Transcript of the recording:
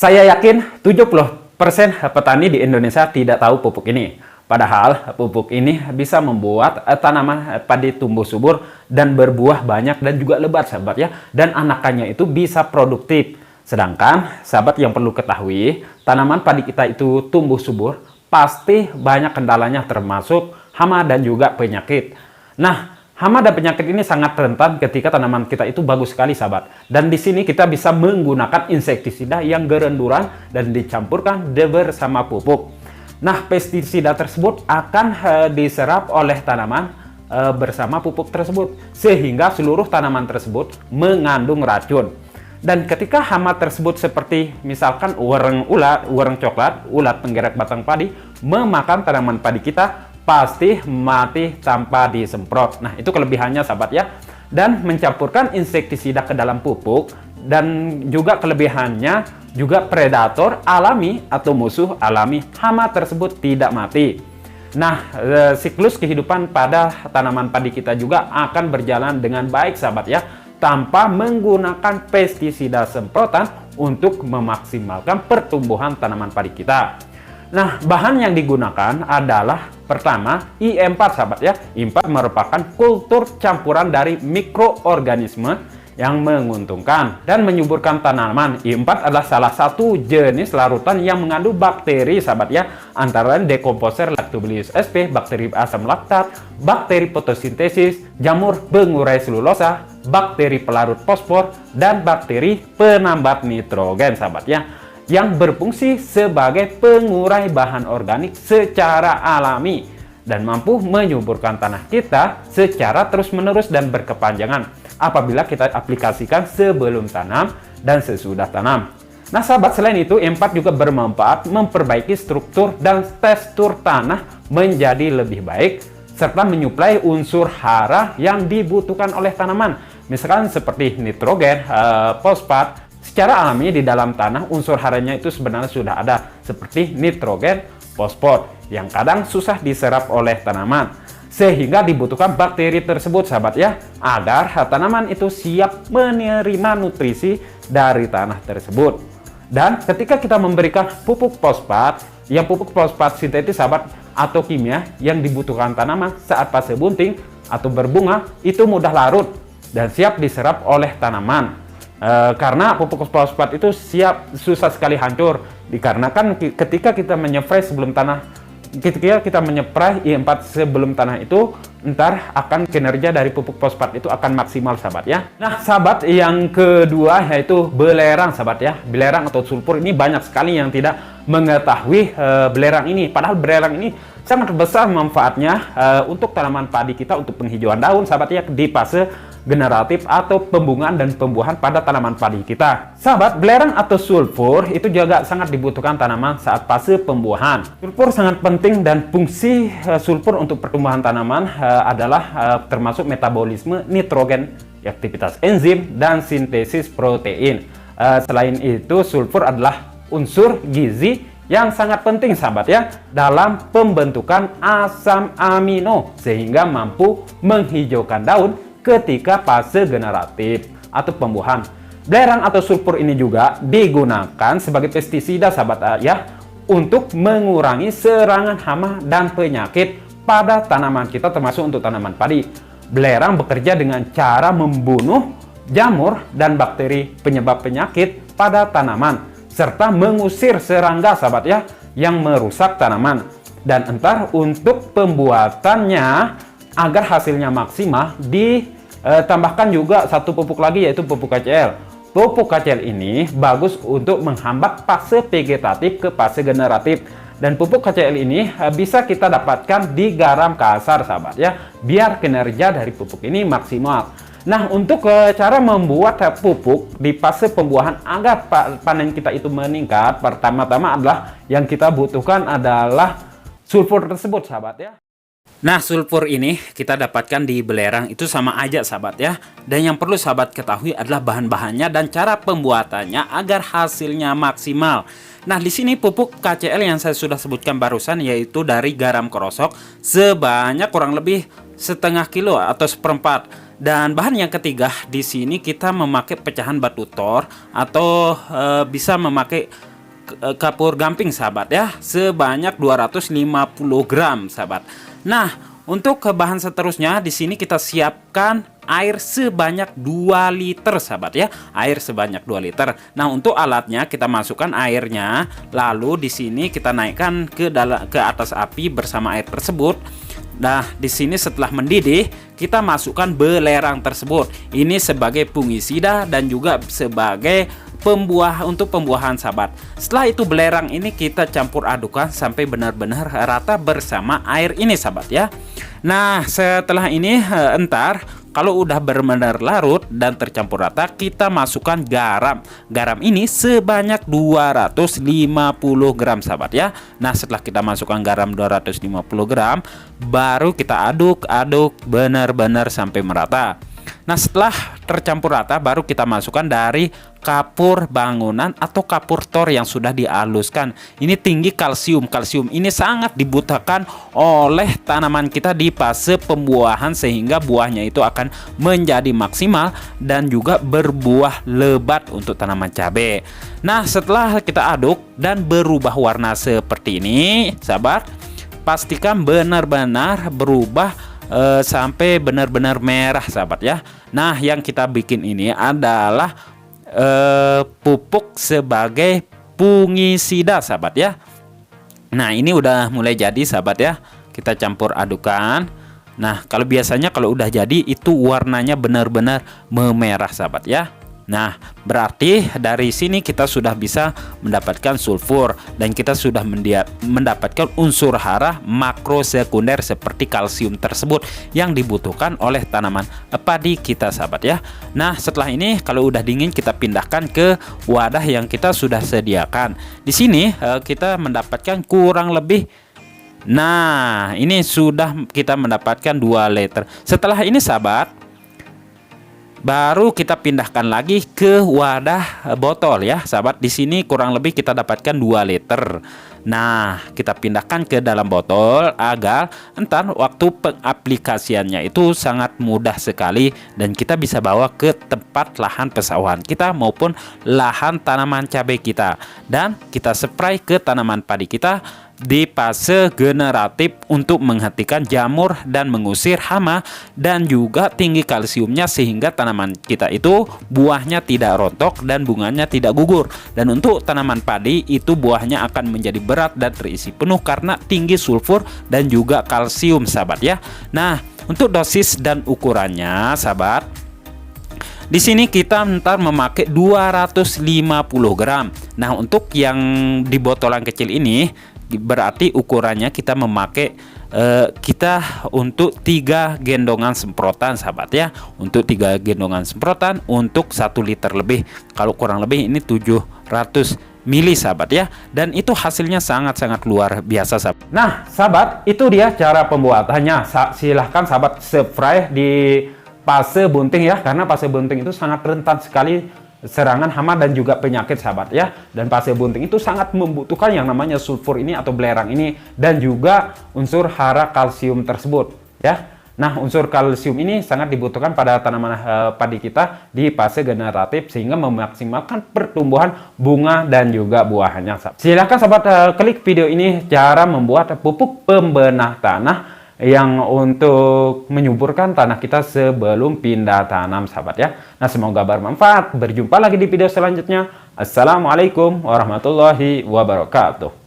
Saya yakin 70% petani di Indonesia tidak tahu pupuk ini. Padahal pupuk ini bisa membuat tanaman padi tumbuh subur dan berbuah banyak dan juga lebat, sahabat ya. Dan anakannya itu bisa produktif. Sedangkan sahabat yang perlu ketahui, tanaman padi kita itu tumbuh subur pasti banyak kendalanya termasuk hama dan juga penyakit. Nah, hama dan penyakit ini sangat rentan ketika tanaman kita itu bagus sekali, sahabat. Dan di sini kita bisa menggunakan insektisida yang gerenduran dan dicampurkan bersama pupuk. Nah, pestisida tersebut akan diserap oleh tanaman bersama pupuk tersebut, sehingga seluruh tanaman tersebut mengandung racun. Dan ketika hama tersebut seperti misalkan ulareng coklat, ulat penggerak batang padi, memakan tanaman padi kita, pasti mati tanpa disemprot. Nah, itu kelebihannya, sahabat ya. Dan mencampurkan insektisida ke dalam pupuk, dan juga kelebihannya juga predator alami atau musuh alami hama tersebut tidak mati. Nah, siklus kehidupan pada tanaman padi kita juga akan berjalan dengan baik, sahabat ya, tanpa menggunakan pestisida semprotan untuk memaksimalkan pertumbuhan tanaman padi kita. Nah, bahan yang digunakan adalah pertama I4, sahabat ya. I4 merupakan kultur campuran dari mikroorganisme yang menguntungkan dan menyuburkan tanaman. I4 adalah salah satu jenis larutan yang mengandung bakteri, sahabat ya, antara lain Dekomposer Lactobacillus sp, bakteri asam laktat, bakteri fotosintesis, jamur pengurai selulosa, bakteri pelarut fosfor, dan bakteri penambat nitrogen, sahabat ya, yang berfungsi sebagai pengurai bahan organik secara alami dan mampu menyuburkan tanah kita secara terus-menerus dan berkepanjangan apabila kita aplikasikan sebelum tanam dan sesudah tanam. Nah, sahabat, selain itu I4 juga bermanfaat memperbaiki struktur dan tekstur tanah menjadi lebih baik serta menyuplai unsur hara yang dibutuhkan oleh tanaman, misalkan seperti nitrogen, fosfat. Secara alami di dalam tanah unsur haranya itu sebenarnya sudah ada, seperti nitrogen, fosfor yang kadang susah diserap oleh tanaman, sehingga dibutuhkan bakteri tersebut, sahabat ya, agar tanaman itu siap menerima nutrisi dari tanah tersebut. Dan ketika kita memberikan pupuk fosfat, yang pupuk fosfat sintetis, sahabat, atau kimia yang dibutuhkan tanaman saat fase bunting atau berbunga, itu mudah larut dan siap diserap oleh tanaman. Karena pupuk fosfat itu susah sekali hancur, dikarenakan ketika kita menyepray sebelum tanah, ketika kita menyepray I4 sebelum tanah itu, ntar akan kinerja dari pupuk fosfat itu akan maksimal, sahabat ya. Nah, sahabat, yang kedua yaitu belerang, sahabat ya. Belerang atau sulfur ini banyak sekali yang tidak mengetahui belerang ini, padahal belerang ini sangat besar manfaatnya untuk tanaman padi kita, untuk penghijauan daun, sahabat ya, di fase generatif atau pembungaan dan pembuahan pada tanaman padi kita. Sahabat, belerang atau sulfur itu juga sangat dibutuhkan tanaman saat fase pembuahan. Sulfur sangat penting dan fungsi sulfur untuk pertumbuhan tanaman adalah termasuk metabolisme nitrogen, aktivitas enzim, dan sintesis protein. Selain itu, sulfur adalah unsur gizi yang sangat penting, sahabat ya, dalam pembentukan asam amino sehingga mampu menghijaukan daun ketika fase generatif atau pembuahan. Belerang atau sulfur ini juga digunakan sebagai pestisida, sahabat ya, untuk mengurangi serangan hama dan penyakit pada tanaman kita, termasuk untuk tanaman padi. Belerang bekerja dengan cara membunuh jamur dan bakteri penyebab penyakit pada tanaman serta mengusir serangga, sahabat ya, yang merusak tanaman. Dan entar untuk pembuatannya agar hasilnya maksimal, ditambahkan juga satu pupuk lagi, yaitu pupuk KCl. Pupuk KCl ini bagus untuk menghambat fase vegetatif ke fase generatif. Dan pupuk KCl ini bisa kita dapatkan di garam kasar, sahabat ya, biar kinerja dari pupuk ini maksimal. Nah, untuk cara membuat pupuk di fase pembuahan agar panen kita itu meningkat, pertama-tama adalah yang kita butuhkan adalah sulfur tersebut, sahabat ya. Nah, sulfur ini kita dapatkan di belerang itu sama aja, sahabat ya. Dan yang perlu sahabat ketahui adalah bahan-bahannya dan cara pembuatannya agar hasilnya maksimal. Nah, di sini pupuk KCl yang saya sudah sebutkan barusan, yaitu dari garam krosok sebanyak kurang lebih setengah kilo atau seperempat. Dan bahan yang ketiga di sini kita memakai pecahan batu tor atau bisa memakai kapur gamping sahabat ya, sebanyak 250 gram sahabat. Nah, untuk bahan seterusnya di sini kita siapkan air sebanyak 2 liter sahabat ya. Air sebanyak 2 liter. Nah, untuk alatnya kita masukkan airnya, lalu di sini kita naikkan ke atas api bersama air tersebut. Nah, di sini setelah mendidih, kita masukkan belerang tersebut. Ini sebagai fungisida dan juga sebagai untuk pembuahan sahabat. Setelah itu belerang ini kita campur adukan sampai benar-benar rata bersama air ini sahabat ya. Nah, setelah ini entar kalau udah benar-benar larut dan tercampur rata, kita masukkan garam. Garam ini sebanyak 250 gram sahabat ya. Nah, setelah kita masukkan garam 250 gram, baru kita aduk-aduk benar-benar sampai merata. Nah, setelah tercampur rata, baru kita masukkan dari kapur bangunan atau kapur tor yang sudah dihaluskan. Ini tinggi kalsium. Kalsium ini sangat dibutuhkan oleh tanaman kita di fase pembuahan, sehingga buahnya itu akan menjadi maksimal dan juga berbuah lebat untuk tanaman cabai. Nah, setelah kita aduk dan berubah warna seperti ini, sahabat, pastikan benar-benar berubah sampai benar-benar merah sahabat ya. Nah, yang kita bikin ini adalah pupuk sebagai fungisida sahabat ya. Nah, ini udah mulai jadi sahabat ya. Kita campur adukan. Nah, kalau biasanya kalau udah jadi itu warnanya benar-benar memerah sahabat ya. Nah, berarti dari sini kita sudah bisa mendapatkan sulfur dan kita sudah mendapatkan unsur hara makro sekunder seperti kalsium tersebut yang dibutuhkan oleh tanaman padi kita sahabat ya. Nah, setelah ini kalau udah dingin kita pindahkan ke wadah yang kita sudah sediakan. Di sini kita mendapatkan kurang lebih, nah ini sudah kita mendapatkan 2 liter. Setelah ini sahabat, baru kita pindahkan lagi ke wadah botol ya sahabat. Di sini kurang lebih kita dapatkan 2 liter. Nah, kita pindahkan ke dalam botol agar entar waktu pengaplikasiannya itu sangat mudah sekali dan kita bisa bawa ke tempat lahan pesawahan kita maupun lahan tanaman cabai kita, dan kita spray ke tanaman padi kita di fase generatif untuk menghentikan jamur dan mengusir hama dan juga tinggi kalsiumnya, sehingga tanaman kita itu buahnya tidak rontok dan bunganya tidak gugur. Dan untuk tanaman padi itu buahnya akan menjadi berat dan terisi penuh karena tinggi sulfur dan juga kalsium sahabat ya. Nah, untuk dosis dan ukurannya sahabat, di sini kita ntar memakai 250 gram. Nah, untuk yang di botolan kecil ini berarti ukurannya kita memakai kita untuk 3 gendongan semprotan sahabat ya. Untuk 3 gendongan semprotan untuk 1 liter lebih. Kalau kurang lebih ini 700 mili sahabat ya. Dan itu hasilnya sangat-sangat luar biasa sahabat. Nah sahabat, itu dia cara pembuatannya. Silahkan sahabat spray di fase bunting ya, karena fase bunting itu sangat rentan sekali serangan hama dan juga penyakit sahabat ya. Dan fase bunting itu sangat membutuhkan yang namanya sulfur ini atau belerang ini dan juga unsur hara kalsium tersebut ya. Nah, unsur kalsium ini sangat dibutuhkan pada tanaman padi kita di fase generatif sehingga memaksimalkan pertumbuhan bunga dan juga buahnya. Silahkan sahabat klik video ini cara membuat pupuk pembenah tanah yang untuk menyuburkan tanah kita sebelum pindah tanam sahabat ya. Nah, semoga bermanfaat. Berjumpa lagi di video selanjutnya. Assalamualaikum warahmatullahi wabarakatuh.